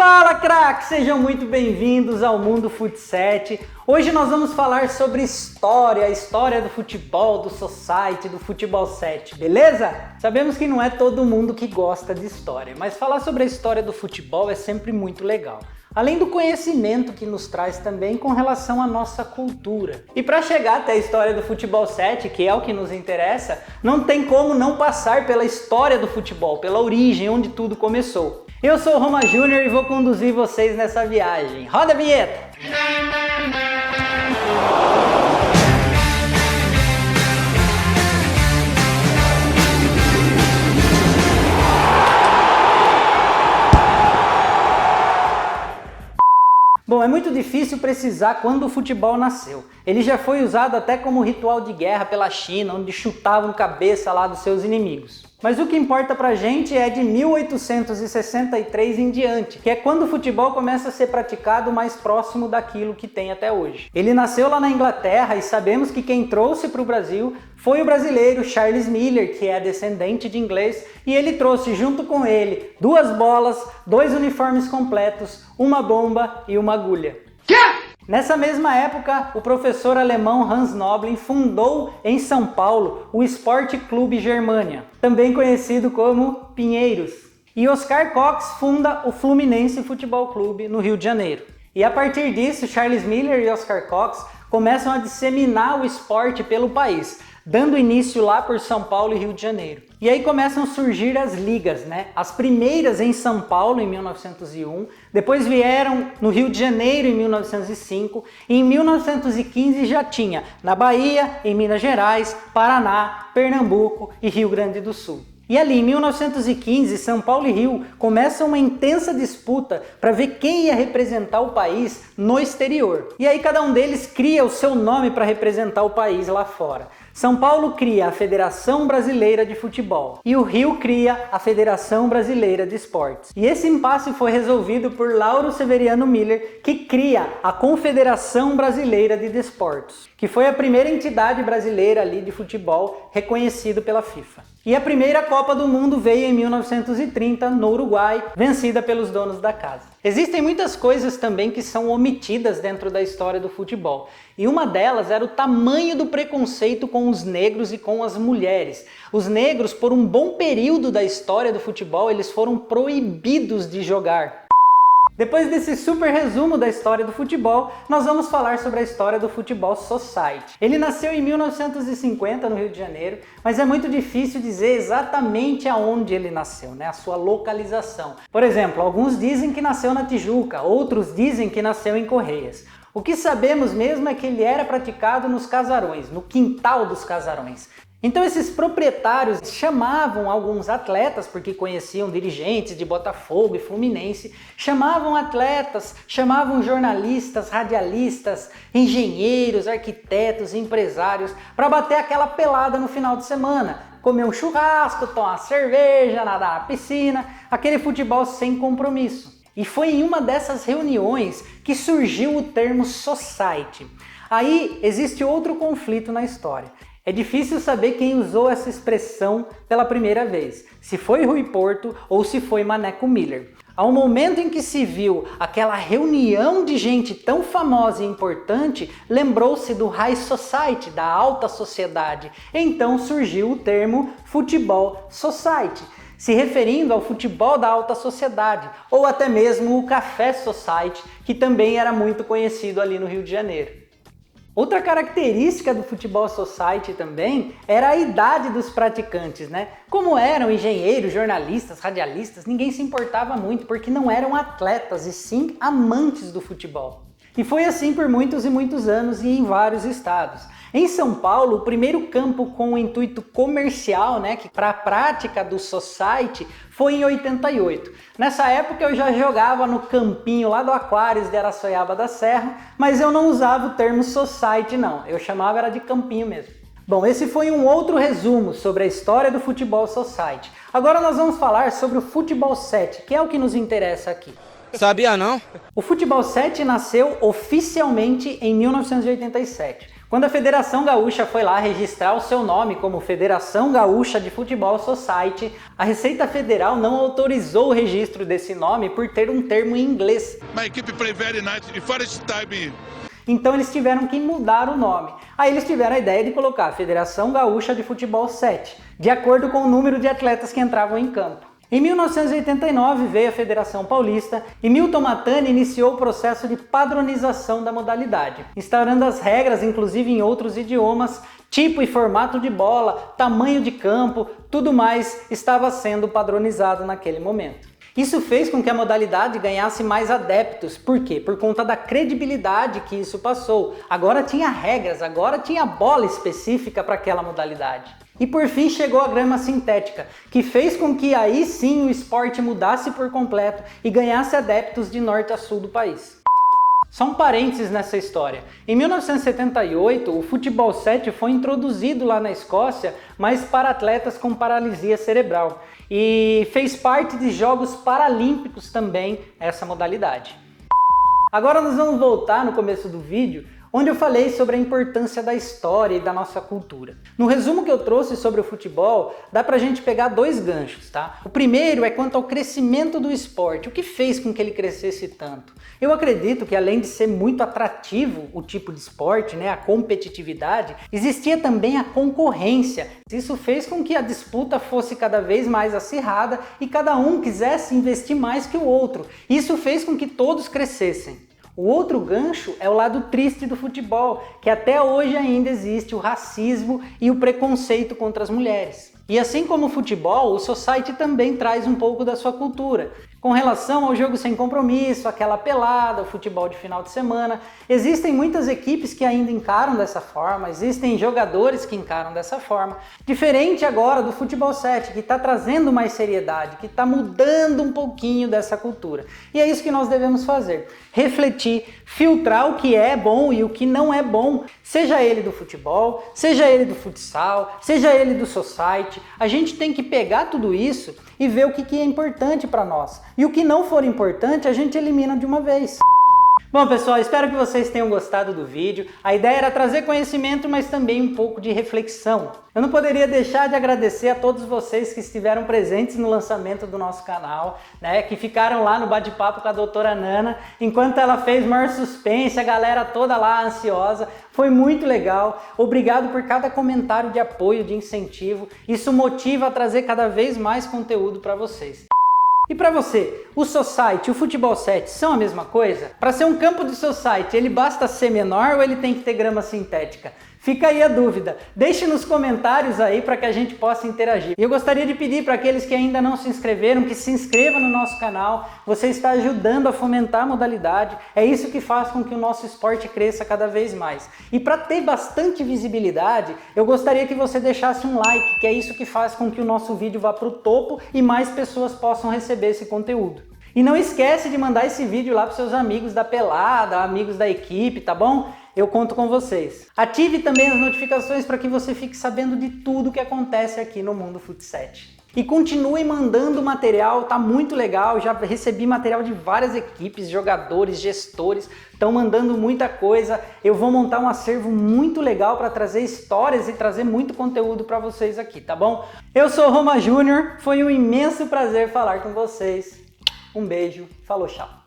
Fala, craques! Sejam muito bem-vindos ao Mundo Fut 7. Hoje nós vamos falar sobre história, a história do futebol, do society, do futebol 7, beleza? Sabemos que não é todo mundo que gosta de história, mas falar sobre a história do futebol é sempre muito legal. Além do conhecimento que nos traz também com relação à nossa cultura. E para chegar até a história do futebol 7, que é o que nos interessa, não tem como não passar pela história do futebol, pela origem, onde tudo começou. Eu sou o Roma Júnior e vou conduzir vocês nessa viagem. Roda a vinheta! Bom, é muito difícil precisar quando o futebol nasceu. Ele já foi usado até como ritual de guerra pela China, onde chutavam cabeça lá dos seus inimigos. Mas o que importa pra gente é de 1863 em diante, que é quando o futebol começa a ser praticado mais próximo daquilo que tem até hoje. Ele nasceu lá na Inglaterra e sabemos que quem trouxe para o Brasil foi o brasileiro Charles Miller, que é descendente de inglês, e ele trouxe junto com ele 2 bolas, 2 uniformes completos, uma bomba e uma agulha. Nessa mesma época, o professor alemão Hans Noblin fundou em São Paulo o Sport Clube Germania, também conhecido como Pinheiros. E Oscar Cox funda o Fluminense Futebol Clube no Rio de Janeiro. E a partir disso, Charles Miller e Oscar Cox começam a disseminar o esporte pelo país, dando início lá por São Paulo e Rio de Janeiro. E aí começam a surgir as ligas, né? As primeiras em São Paulo em 1901, depois vieram no Rio de Janeiro em 1905 e em 1915 já tinha na Bahia, em Minas Gerais, Paraná, Pernambuco e Rio Grande do Sul. E ali em 1915, São Paulo e Rio começam uma intensa disputa para ver quem ia representar o país no exterior. E aí cada um deles cria o seu nome para representar o país lá fora. São Paulo cria a Federação Brasileira de Futebol e o Rio cria a Federação Brasileira de Esportes. E esse impasse foi resolvido por Lauro Severiano Miller, que cria a Confederação Brasileira de Desportos, que foi a primeira entidade brasileira ali de futebol reconhecido pela FIFA. E a primeira Copa do Mundo veio em 1930 no Uruguai, vencida pelos donos da casa. Existem muitas coisas também que são omitidas dentro da história do futebol. E uma delas era o tamanho do preconceito com os negros e com as mulheres. Os negros, por um bom período da história do futebol, eles foram proibidos de jogar. Depois desse super resumo da história do futebol, nós vamos falar sobre a história do Futebol Society. Ele nasceu em 1950 no Rio de Janeiro, mas é muito difícil dizer exatamente aonde ele nasceu, né? A sua localização. Por exemplo, alguns dizem que nasceu na Tijuca, outros dizem que nasceu em Correias. O que sabemos mesmo é que ele era praticado nos casarões, no quintal dos casarões. Então esses proprietários chamavam alguns atletas, porque conheciam dirigentes de Botafogo e Fluminense, chamavam atletas, chamavam jornalistas, radialistas, engenheiros, arquitetos, empresários, para bater aquela pelada no final de semana, comer um churrasco, tomar cerveja, nadar na piscina, aquele futebol sem compromisso. E foi em uma dessas reuniões que surgiu o termo society. Aí existe outro conflito na história. É difícil saber quem usou essa expressão pela primeira vez, se foi Rui Porto ou se foi Maneco Miller. Ao momento em que se viu aquela reunião de gente tão famosa e importante, lembrou-se do High Society, da alta sociedade. Então surgiu o termo Futebol Society, se referindo ao futebol da alta sociedade, ou até mesmo o Café Society, que também era muito conhecido ali no Rio de Janeiro. Outra característica do Futebol Society também era a idade dos praticantes, né? Como eram engenheiros, jornalistas, radialistas, ninguém se importava muito, porque não eram atletas e sim amantes do futebol. E foi assim por muitos e muitos anos e em vários estados. Em São Paulo, o primeiro campo com o intuito comercial, né, para a prática do society, foi em 88. Nessa época eu já jogava no campinho lá do Aquários de Araçoiaba da Serra, mas eu não usava o termo society não, eu chamava era de campinho mesmo. Bom, esse foi um outro resumo sobre a história do Futebol Society. Agora nós vamos falar sobre o Futebol 7, que é o que nos interessa aqui. Sabia não? O Futebol 7 nasceu oficialmente em 1987. Quando a Federação Gaúcha foi lá registrar o seu nome como Federação Gaúcha de Futebol Society, a Receita Federal não autorizou o registro desse nome por ter um termo em inglês. My equipe play very nice. The first time. Então eles tiveram que mudar o nome. Aí eles tiveram a ideia de colocar Federação Gaúcha de Futebol 7, de acordo com o número de atletas que entravam em campo. Em 1989 veio a Federação Paulista e Milton Matani iniciou o processo de padronização da modalidade, instaurando as regras, inclusive em outros idiomas, tipo e formato de bola, tamanho de campo, tudo mais estava sendo padronizado naquele momento. Isso fez com que a modalidade ganhasse mais adeptos. Por quê? Por conta da credibilidade que isso passou. Agora tinha regras, agora tinha bola específica para aquela modalidade. E por fim chegou a grama sintética, que fez com que aí sim o esporte mudasse por completo e ganhasse adeptos de norte a sul do país. Só um parênteses nessa história. Em 1978, o futebol 7 foi introduzido lá na Escócia, mas para atletas com paralisia cerebral. E fez parte de Jogos Paralímpicos também essa modalidade. Agora nós vamos voltar no começo do vídeo, onde eu falei sobre a importância da história e da nossa cultura. No resumo que eu trouxe sobre o futebol, dá pra gente pegar dois ganchos, tá? O primeiro é quanto ao crescimento do esporte, o que fez com que ele crescesse tanto. Eu acredito que além de ser muito atrativo o tipo de esporte, né, a competitividade, existia também a concorrência. Isso fez com que a disputa fosse cada vez mais acirrada e cada um quisesse investir mais que o outro. Isso fez com que todos crescessem. O outro gancho é o lado triste do futebol, que até hoje ainda existe o racismo e o preconceito contra as mulheres. E assim como o futebol, o society também traz um pouco da sua cultura. Com relação ao jogo sem compromisso, aquela pelada, o futebol de final de semana, existem muitas equipes que ainda encaram dessa forma, existem jogadores que encaram dessa forma. Diferente agora do futebol 7, que está trazendo mais seriedade, que está mudando um pouquinho dessa cultura. E é isso que nós devemos fazer, refletir, filtrar o que é bom e o que não é bom, seja ele do futebol, seja ele do futsal, seja ele do society. A gente tem que pegar tudo isso e ver o que é importante para nós. E o que não for importante, a gente elimina de uma vez. Bom, pessoal, espero que vocês tenham gostado do vídeo. A ideia era trazer conhecimento, mas também um pouco de reflexão. Eu não poderia deixar de agradecer a todos vocês que estiveram presentes no lançamento do nosso canal, né, que ficaram lá no bate-papo com a doutora Nana, enquanto ela fez maior suspense, a galera toda lá ansiosa. Foi muito legal. Obrigado por cada comentário de apoio, de incentivo. Isso motiva a trazer cada vez mais conteúdo para vocês. E para você, o society e o futebol 7 são a mesma coisa? Para ser um campo de society, ele basta ser menor ou ele tem que ter grama sintética? Fica aí a dúvida. Deixe nos comentários aí para que a gente possa interagir. E eu gostaria de pedir para aqueles que ainda não se inscreveram, que se inscrevam no nosso canal. Você está ajudando a fomentar a modalidade. É isso que faz com que o nosso esporte cresça cada vez mais. E para ter bastante visibilidade, eu gostaria que você deixasse um like, que é isso que faz com que o nosso vídeo vá para o topo e mais pessoas possam receber esse conteúdo. E não esquece de mandar esse vídeo lá para seus amigos da pelada, amigos da equipe, tá bom? Eu conto com vocês. Ative também as notificações para que você fique sabendo de tudo que acontece aqui no Mundo Fut7. E continue mandando material, tá muito legal. Já recebi material de várias equipes, jogadores, gestores, estão mandando muita coisa. Eu vou montar um acervo muito legal para trazer histórias e trazer muito conteúdo para vocês aqui, tá bom? Eu sou o Roma Júnior, foi um imenso prazer falar com vocês. Um beijo, falou, tchau.